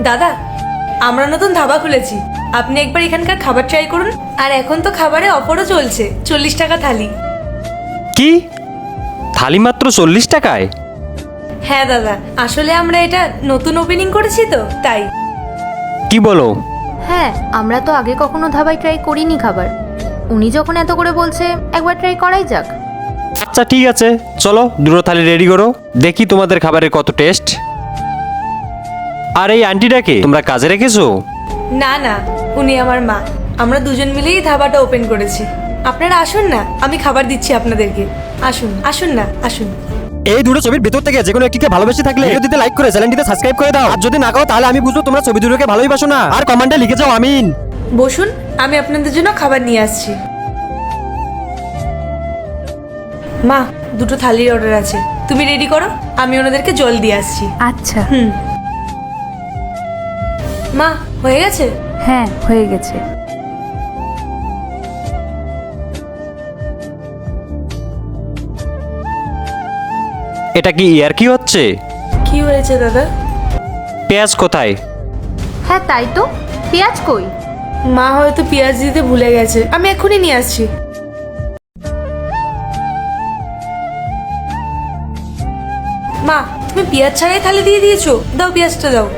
দাদা, আমরা নতুন ধাবা খুলেছি, আপনি একবার এখানকার খাবার ট্রাই করুন। আর এখন তো খাবারে অফারও চলছে, 40 টাকা থালি। কি, থালি মাত্র 40 টাকায়? হ্যাঁ দাদা, আসলে আমরা এটা নতুন ওপেনিং করেছি তো তাই। কি বলো? হ্যাঁ, আমরা তো আগে কখনো ধাবায় ট্রাই করিনি খাবার। উনি যখন এত করে বলছে, একবার ট্রাই করাই যাক। আচ্ছা ঠিক আছে, চলো দুটো থালি রেডি করো, দেখি তোমাদের খাবারের কত টেস্ট। আর এই আন্টিটাকে তোমরা কাজে রেখেছো? না না, উনি আমার মা। আমরা দুজন মিলেই ধাবাটা ওপেন করেছি। আপনারা আসুন না, আমি খাবার দিচ্ছি আপনাদেরকে। আসুন আসুন না, আসুন। এই দুটো ছবির ভিতর থেকে যে কোনো একটিকে ভালোবেসে থাকলে ভিডিওটিতে লাইক করে চ্যানেলটিতে সাবস্ক্রাইব করে দাও। আর যদি না করো তাহলে আমি বুঝবো তোমরা ছবি দুটোকে ভালোইবাসো না। আর কমেন্টে লিখে যাও আমিন। বসুন, আমি আপনাদের জন্য খাবার নিয়ে আসছি। মা, দুটো থালির অর্ডার আছে, তুমি রেডি করো, আমি ওনাদেরকে জল দিয়ে আসছি। আচ্ছা। মা, হয়ে গেছে? হ্যাঁ, হয়ে গেছে। এটা কি ইয়ার কি হচ্ছে? কি হয়েছে দাদা? পেঁয়াজ কোথায়? হ্যাঁ তাই তো, পেঁয়াজ কই? মা হয়তো পেঁয়াজ দিতে ভুলে গেছে, আমি এক্ষুনি নিয়ে আসছি। মা, তুমি পেঁয়াজ ছাড়াই থালি দিয়ে দিয়েছো, দাও পেঁয়াজটা দাও।